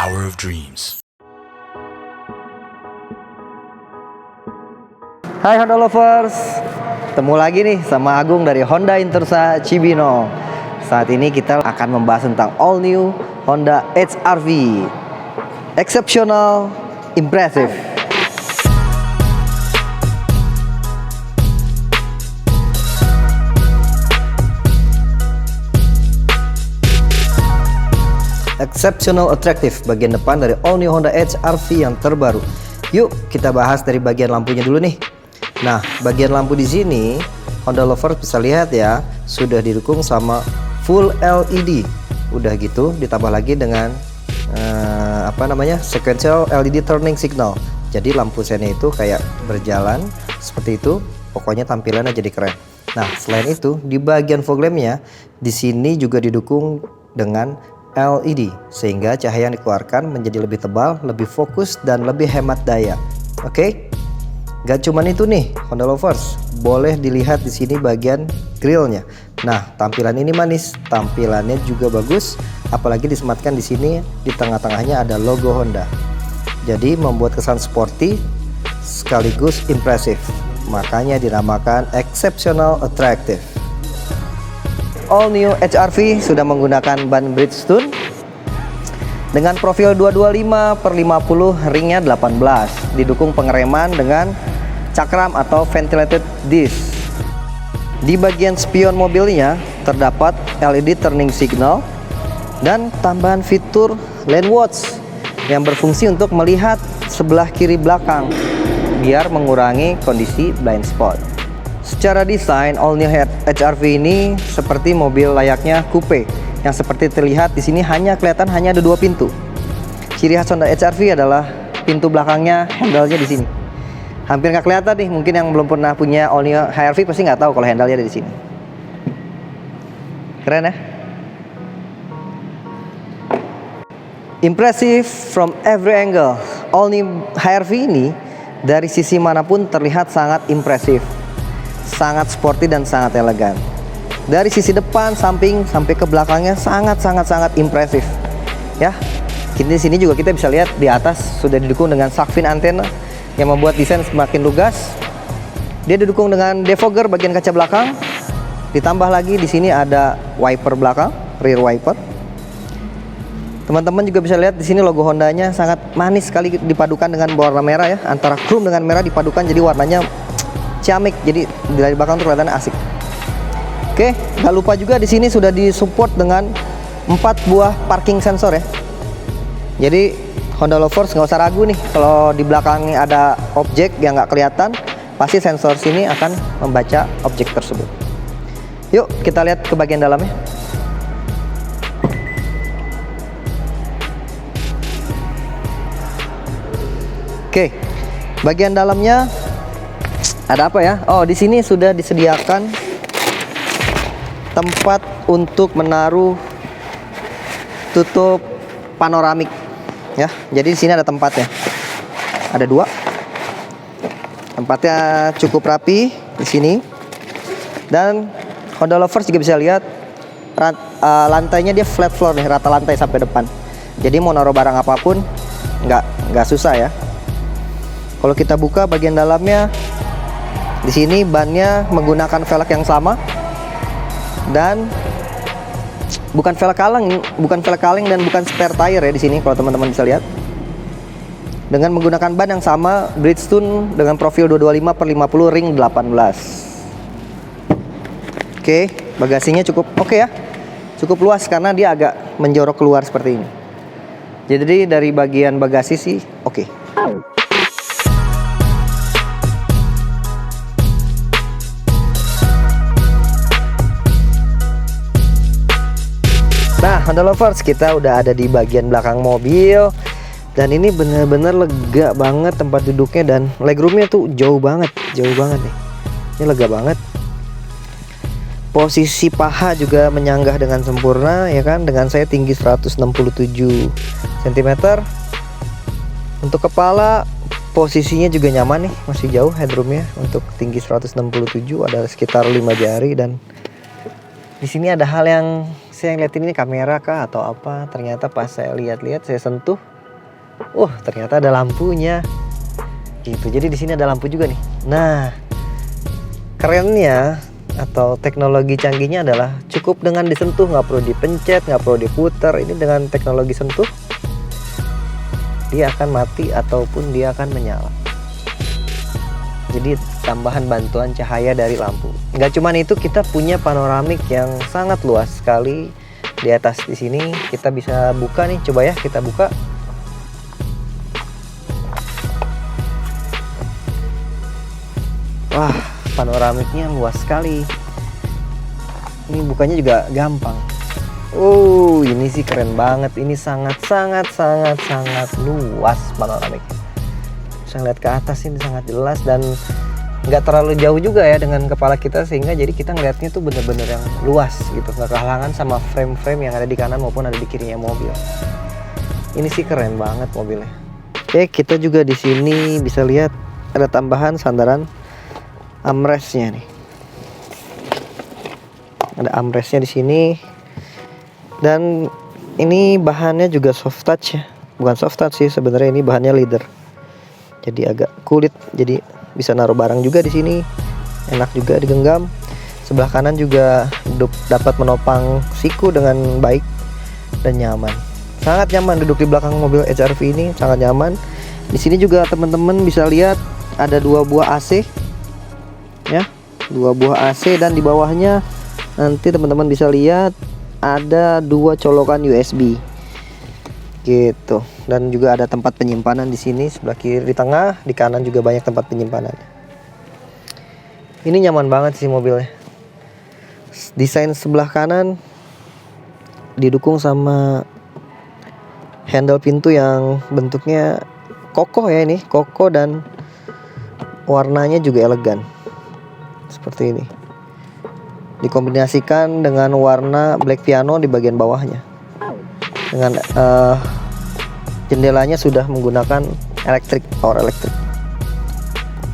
power of dreams. Hai Honda Lovers, ketemu lagi nih sama Agung dari Honda Interza Cibinong. Saat ini kita akan membahas tentang all new Honda HR-V. Exceptional, impressive. Exceptional attractive, bagian depan dari all new Honda HR-V yang terbaru. Yuk kita bahas dari bagian lampunya dulu nih. Nah, bagian lampu di sini Honda Lovers bisa lihat ya, sudah didukung sama full LED. Udah gitu ditambah lagi dengan sequential LED turning signal. Jadi lampu sennya itu kayak berjalan seperti itu. Pokoknya tampilannya jadi keren. Nah, selain itu di bagian fog lampnya di sini juga didukung dengan LED sehingga cahaya yang dikeluarkan menjadi lebih tebal, lebih fokus dan lebih hemat daya. Oke? Gak cuman itu nih, Honda Lovers, boleh dilihat di sini bagian grillnya. Nah, tampilan ini manis, tampilannya juga bagus, apalagi disematkan di sini di tengah-tengahnya ada logo Honda. Jadi membuat kesan sporty sekaligus impresif. Makanya dinamakan exceptional attractive. All new HR-V sudah menggunakan ban Bridgestone dengan profil 225/50, ringnya 18, didukung pengereman dengan cakram atau ventilated disc. Di bagian spion mobilnya terdapat LED turning signal dan tambahan fitur lane watch yang berfungsi untuk melihat sebelah kiri belakang biar mengurangi kondisi blind spot. Secara desain, all new HR-V ini seperti mobil layaknya coupe yang seperti terlihat di sini hanya ada 2 pintu. Ciri khas Honda HR-V adalah pintu belakangnya, handle-nya di sini. Hampir nggak kelihatan nih, mungkin yang belum pernah punya all new HR-V pasti nggak tahu kalau handle-nya ada di sini. Keren ya? Impressive from every angle. All new HR-V ini dari sisi manapun terlihat sangat impresif, sangat sporty dan sangat elegan. Dari sisi depan, samping sampai ke belakangnya sangat impresif. Ya, di sini juga kita bisa lihat di atas sudah didukung dengan shark fin antena yang membuat desain semakin lugas. Dia didukung dengan defogger bagian kaca belakang. Ditambah lagi di sini ada wiper belakang, rear wiper. Teman-teman juga bisa lihat di sini logo Hondanya sangat manis sekali dipadukan dengan warna merah ya, antara chrome dengan merah dipadukan jadi warnanya ciamik. Jadi dari belakang tuh kelihatannya asik. Oke, nggak lupa juga di sini sudah disupport dengan 4 buah parking sensor ya. Jadi Honda Lovers nggak usah ragu nih, kalau di belakangnya ada objek yang nggak kelihatan, pasti sensor sini akan membaca objek tersebut. Yuk kita lihat ke bagian dalamnya. Oke, bagian dalamnya ada apa ya? Oh, di sini sudah disediakan tempat untuk menaruh tutup panoramik ya. Jadi di sini ada tempatnya. Ada 2. Tempatnya cukup rapi di sini. Dan Honda Lovers juga bisa lihat lantainya dia flat floor nih, rata lantai sampai depan. Jadi mau naruh barang apapun nggak susah ya. Kalau kita buka bagian dalamnya, di sini bannya menggunakan velg yang sama dan bukan velg kaleng dan bukan spare tire ya di sini kalau teman-teman bisa lihat. Dengan menggunakan ban yang sama Bridgestone dengan profil 225/50, ring 18. Oke, bagasinya cukup oke ya. Cukup luas karena dia agak menjorok keluar seperti ini. Jadi dari bagian bagasi sih oke. Nah, Honda Lovers, kita udah ada di bagian belakang mobil dan ini bener-bener lega banget tempat duduknya dan legroomnya tuh jauh banget nih. Ini lega banget. Posisi paha juga menyanggah dengan sempurna ya kan, dengan saya tinggi 167 cm. Untuk kepala posisinya juga nyaman nih, masih jauh headroomnya. Untuk tinggi 167 ada sekitar 5 jari dan di sini ada hal yang saya ngeliatin, ini kamera kah atau apa, ternyata pas saya lihat-lihat, saya sentuh, Ternyata ada lampunya. Gitu. Jadi di sini ada lampu juga nih. Nah, kerennya atau teknologi canggihnya adalah cukup dengan disentuh, nggak perlu dipencet, nggak perlu diputar. Ini dengan teknologi sentuh, dia akan mati ataupun dia akan menyala. Jadi tambahan bantuan cahaya dari lampu. Nggak cuman itu, kita punya panoramik yang sangat luas sekali di atas. Di sini kita bisa buka nih, coba ya kita buka. Wah, panoramiknya luas sekali. Ini bukanya juga gampang. Ini sih keren banget. Ini sangat luas panoramiknya. Bisa lihat ke atas ini sangat jelas dan nggak terlalu jauh juga ya dengan kepala kita, sehingga jadi kita ngeliatnya tuh bener-bener yang luas gitu, nggak kehalangan sama frame-frame yang ada di kanan maupun ada di kirinya mobil. Ini sih keren banget mobilnya. Oke, kita juga di sini bisa lihat ada tambahan sandaran armrestnya nih. Ada armrestnya di sini. Dan ini bahannya juga soft touch ya. Bukan soft touch sih sebenarnya, ini bahannya leather. Jadi agak kulit, jadi bisa naruh barang juga di sini. Enak juga digenggam. Sebelah kanan juga dapat menopang siku dengan baik dan nyaman. Sangat nyaman duduk di belakang mobil HR-V ini, sangat nyaman. Di sini juga teman-teman bisa lihat ada 2 buah AC. Ya, 2 buah AC, dan di bawahnya nanti teman-teman bisa lihat ada 2 colokan USB gitu, dan juga ada tempat penyimpanan di sini sebelah kiri, di tengah, di kanan juga banyak tempat penyimpanan. Ini nyaman banget sih mobilnya. Desain sebelah kanan didukung sama handle pintu yang bentuknya kokoh ya, ini kokoh dan warnanya juga elegan seperti ini. Dikombinasikan dengan warna black piano di bagian bawahnya. Dengan jendelanya sudah menggunakan power elektrik.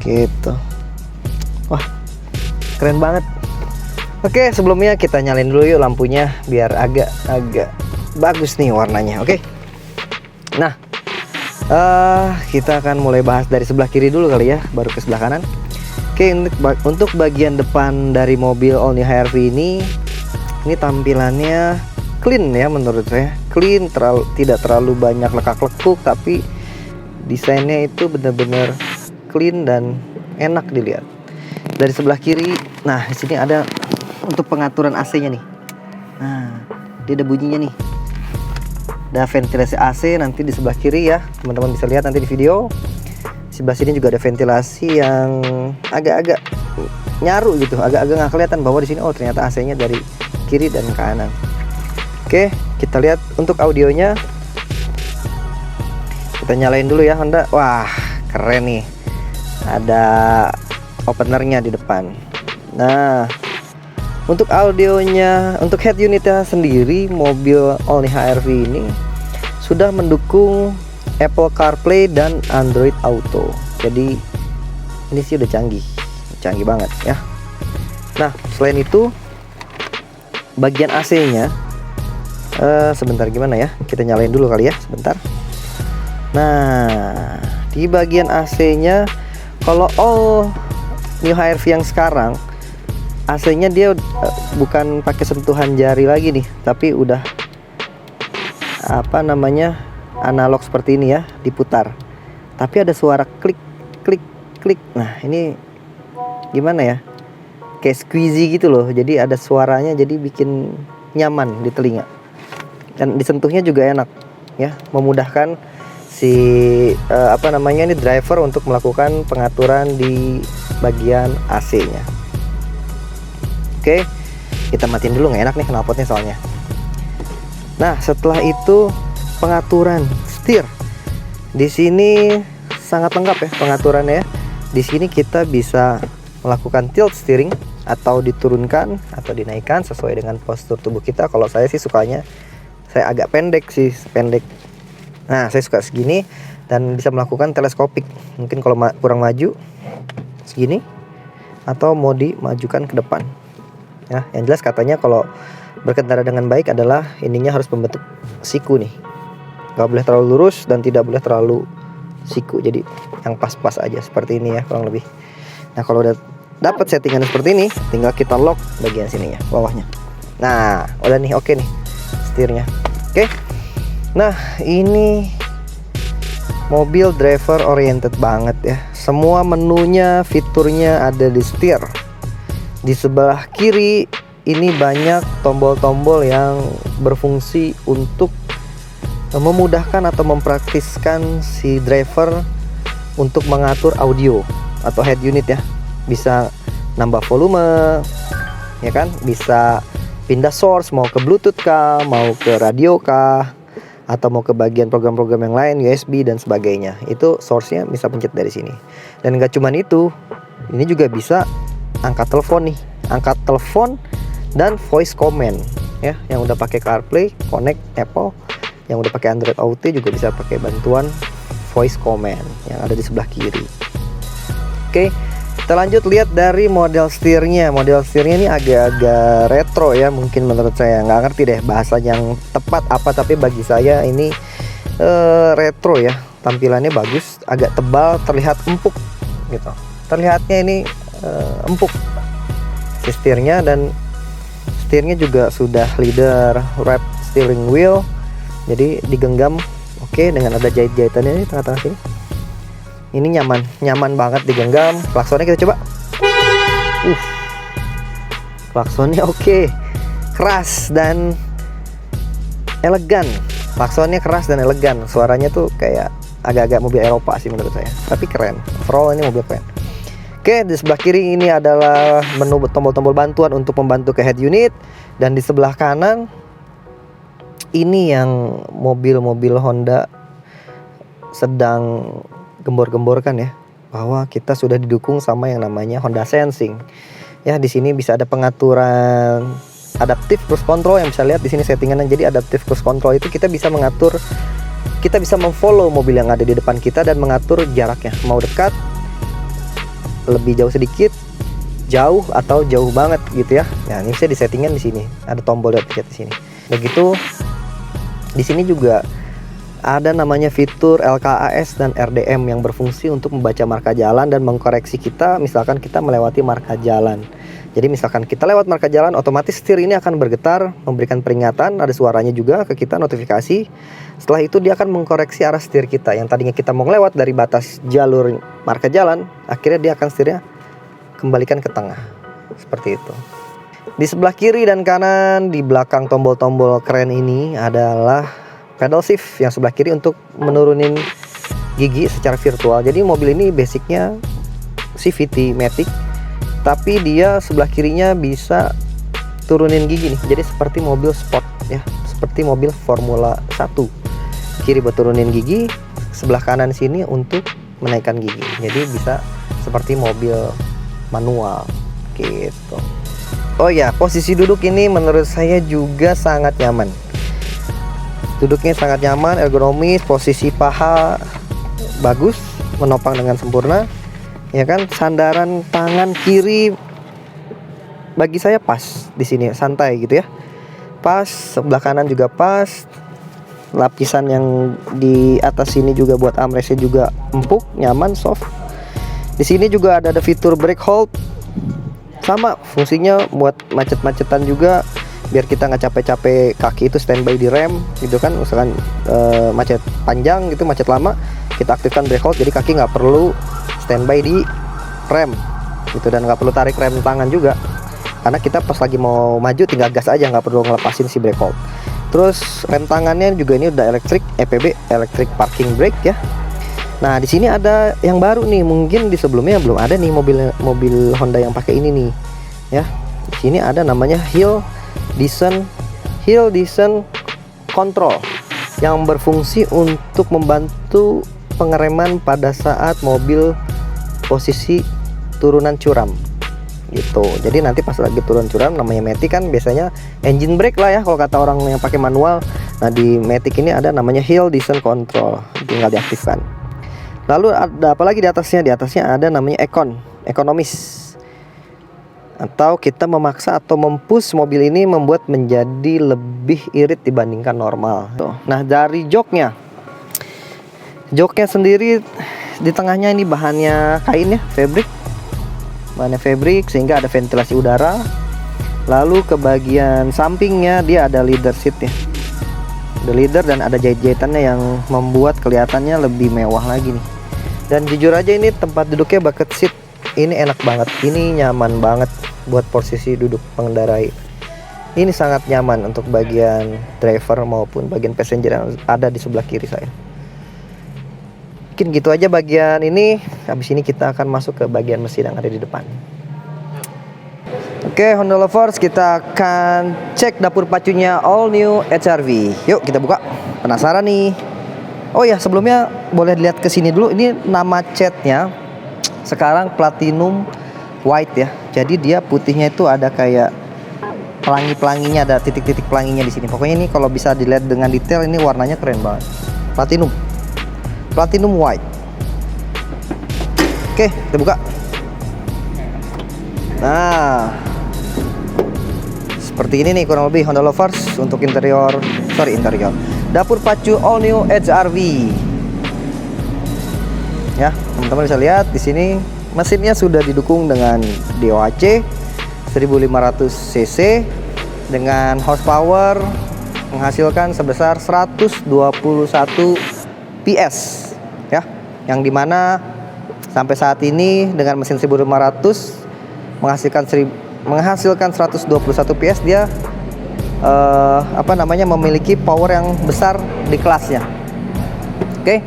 Gitu. Wah, keren banget. Oke, sebelumnya kita nyalain dulu yuk lampunya biar agak bagus nih warnanya. Oke. Nah, kita akan mulai bahas dari sebelah kiri dulu kali ya, baru ke sebelah kanan. Oke, untuk bagian depan dari mobil All New HR-V ini tampilannya clean ya menurut saya. Clean, tidak terlalu banyak lekak-lekuk, tapi desainnya itu benar-benar clean dan enak dilihat. Dari sebelah kiri, nah di sini ada untuk pengaturan AC-nya nih. Nah, dia ada bunyinya nih. Ada ventilasi AC nanti di sebelah kiri ya, teman-teman bisa lihat nanti di video. Sebelah sini juga ada ventilasi yang agak-agak nyaru gitu, agak-agak nggak kelihatan bahwa di sini ternyata AC-nya dari kiri dan kanan. Oke, kita lihat untuk audionya. Kita nyalain dulu ya Honda. Wah, keren nih. Ada openernya di depan. Nah, untuk audionya, untuk head unitnya sendiri, mobil All New HR-V ini sudah mendukung Apple CarPlay dan Android Auto. Jadi ini sih udah canggih banget ya. Nah, selain itu bagian AC-nya sebentar, gimana ya, kita nyalain dulu kali ya sebentar. Nah, di bagian AC-nya kalau All New HR-V yang sekarang AC-nya dia bukan pakai sentuhan jari lagi nih, tapi udah analog seperti ini ya, diputar. Tapi ada suara klik klik klik. Nah, ini gimana ya? Kayak squeezy gitu loh. Jadi ada suaranya, jadi bikin nyaman di telinga. Dan disentuhnya juga enak ya, memudahkan si ini driver untuk melakukan pengaturan di bagian AC-nya. Oke, kita matiin dulu, nggak enak nih knalpotnya soalnya. Nah, setelah itu pengaturan setir. Di sini sangat lengkap ya pengaturannya. Di sini kita bisa melakukan tilt steering atau diturunkan atau dinaikkan sesuai dengan postur tubuh kita. Kalau saya sih sukanya saya agak pendek. Nah, saya suka segini dan bisa melakukan teleskopik. Mungkin kalau kurang maju segini atau mau dimajukan ke depan. Ya, yang jelas katanya kalau berkendara dengan baik adalah ininya harus membentuk siku nih. Gak boleh terlalu lurus dan tidak boleh terlalu siku. Jadi yang pas-pas aja seperti ini ya kurang lebih. Nah kalau udah dapat settingan seperti ini, tinggal kita lock bagian sininya, bawahnya. Nah udah nih, oke nih setirnya. Oke. Nah ini mobil driver oriented banget ya. Semua menunya, fiturnya ada di setir. Di sebelah kiri ini banyak tombol-tombol yang berfungsi untuk memudahkan atau mempraktiskan si driver untuk mengatur audio atau head unit ya. Bisa nambah volume ya kan, bisa pindah source, mau ke Bluetooth kah, mau ke radio kah, atau mau ke bagian program-program yang lain, USB dan sebagainya. Itu source-nya bisa pencet dari sini. Dan gak cuman itu, ini juga bisa angkat telepon nih, angkat telepon dan voice command ya, yang udah pakai CarPlay, Connect Apple, yang udah pakai Android Auto juga bisa pakai bantuan voice command yang ada di sebelah kiri. Oke, kita lanjut lihat dari model setirnya. Model setirnya ini agak-agak retro ya, mungkin menurut saya. Nggak ngerti deh bahasa yang tepat apa, tapi bagi saya ini retro ya. Tampilannya bagus, agak tebal, terlihat empuk gitu. Terlihatnya ini empuk si setirnya, dan setirnya juga sudah leather wrap steering wheel. Jadi digenggam oke, dengan ada jahit-jahitannya di tengah-tengah sini. Ini nyaman banget digenggam. Klaksonnya kita coba. Klaksonnya oke. Keras dan elegan. Klaksonnya keras dan elegan. Suaranya tuh kayak agak-agak mobil Eropa sih menurut saya. Tapi keren. Overall ini mobil keren. Oke, di sebelah kiri ini adalah menu tombol-tombol bantuan untuk membantu ke head unit, dan di sebelah kanan ini yang mobil-mobil Honda sedang gembor-gemborkan ya, bahwa kita sudah didukung sama yang namanya Honda Sensing. Ya, di sini bisa ada pengaturan adaptive cruise control yang bisa lihat di sini settingannya. Jadi adaptive cruise control itu kita bisa mengatur, kita bisa memfollow mobil yang ada di depan kita dan mengatur jaraknya, mau dekat, lebih jauh sedikit, jauh atau jauh banget gitu ya. Nah, ini bisa disettingkan di sini. Ada tombol di sini. Begitu di sini juga ada namanya fitur LKAS dan RDM yang berfungsi untuk membaca marka jalan dan mengkoreksi kita misalkan kita melewati marka jalan. Jadi misalkan kita lewat marka jalan, otomatis setir ini akan bergetar, memberikan peringatan, ada suaranya juga ke kita, notifikasi. Setelah itu dia akan mengkoreksi arah setir kita. Yang tadinya kita mau lewat dari batas jalur marka jalan, akhirnya dia akan setirnya kembalikan ke tengah. Seperti itu. Di sebelah kiri dan kanan, di belakang tombol-tombol keren ini adalah pedal shift yang sebelah kiri untuk menurunin gigi secara virtual. Jadi mobil ini basicnya CVT Matic, tapi dia sebelah kirinya bisa turunin gigi nih. Jadi seperti mobil sport ya, seperti mobil Formula 1. Kiri buat turunin gigi, sebelah kanan sini untuk menaikkan gigi. Jadi bisa seperti mobil manual gitu. Oh ya, posisi duduk ini menurut saya juga sangat nyaman. Duduknya sangat nyaman, ergonomis, posisi paha bagus, menopang dengan sempurna. Ya kan, sandaran tangan kiri bagi saya pas di sini, santai gitu ya. Pas, sebelah kanan juga pas. Lapisan yang di atas sini juga buat armrestnya juga empuk, nyaman, soft. Di sini juga ada fitur brake hold. Sama fungsinya buat macet-macetan juga, biar kita nggak capek-capek kaki itu standby di rem gitu kan. Misalkan macet panjang gitu, macet lama, kita aktifkan brake hold, jadi kaki nggak perlu standby di rem gitu, dan nggak perlu tarik rem tangan juga, karena kita pas lagi mau maju tinggal gas aja, nggak perlu ngelepasin si brake hold. Terus rem tangannya juga ini udah elektrik, EPB, electric parking brake ya. Nah, di sini ada yang baru nih, mungkin di sebelumnya belum ada nih mobil Honda yang pakai ini nih. Ya. Di sini ada namanya Hill Descent Control yang berfungsi untuk membantu pengereman pada saat mobil posisi turunan curam. Gitu. Jadi nanti pas lagi turun curam, namanya Matic kan biasanya engine brake lah ya kalau kata orang yang pakai manual. Nah, di Matic ini ada namanya Hill Descent Control, tinggal diaktifkan. Lalu ada apa lagi di atasnya? Di atasnya ada namanya ekonomis. Atau kita memaksa atau mempush mobil ini membuat menjadi lebih irit dibandingkan normal. Nah, dari joknya Joknya sendiri di tengahnya ini bahannya kain ya, bahannya fabric sehingga ada ventilasi udara. Lalu ke bagian sampingnya dia ada leather seat ya, ada leather dan ada jahit-jahitannya yang membuat kelihatannya lebih mewah lagi nih. Dan jujur aja ini tempat duduknya bucket seat, ini enak banget, ini nyaman banget buat posisi duduk pengendarai. Ini sangat nyaman untuk bagian driver maupun bagian passenger yang ada di sebelah kiri saya. Mungkin gitu aja bagian ini. Habis ini kita akan masuk ke bagian mesin yang ada di depan. Oke, Honda lovers, kita akan cek dapur pacunya all new HR-V. Yuk kita buka. Penasaran nih. Oh ya, sebelumnya boleh lihat ke sini dulu. Ini nama catnya sekarang platinum white ya. Jadi dia putihnya itu ada kayak pelangi-pelanginya, ada titik-titik pelanginya di sini. Pokoknya ini kalau bisa dilihat dengan detail, ini warnanya keren banget. Platinum white. Oke, kita buka. Nah, seperti ini nih kurang lebih Honda lovers untuk interior dapur pacu all new HR-V. Ya, teman-teman bisa lihat di sini mesinnya sudah didukung dengan DOHC 1500 cc dengan horsepower menghasilkan sebesar 121 PS ya, yang dimana sampai saat ini dengan mesin 1500 menghasilkan 121 PS, dia memiliki power yang besar di kelasnya. Oke.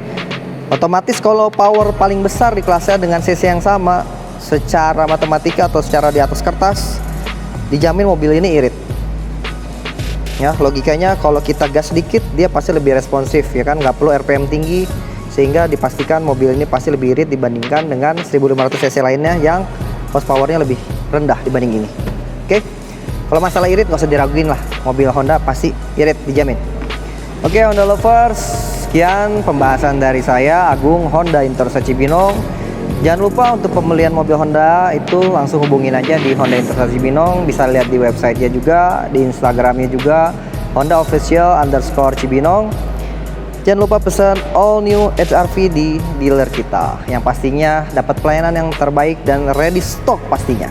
Otomatis kalau power paling besar di kelasnya dengan cc yang sama, secara matematika atau secara di atas kertas dijamin mobil ini irit. Ya, logikanya kalau kita gas sedikit dia pasti lebih responsif ya kan, nggak perlu RPM tinggi, sehingga dipastikan mobil ini pasti lebih irit dibandingkan dengan 1500 cc lainnya yang horsepowernya lebih rendah dibanding ini. Oke, kalau masalah irit nggak usah diraguin lah, mobil Honda pasti irit dijamin. Oke, Honda lovers, sekian pembahasan dari saya Agung, Honda Interza Cibinong. Jangan lupa untuk pembelian mobil Honda itu langsung hubungin aja di Honda Interza Cibinong. Bisa lihat di websitenya juga, di Instagramnya juga, Honda Official_Cibinong. Jangan lupa pesan all new HR-V di dealer kita, yang pastinya dapat pelayanan yang terbaik dan ready stock pastinya.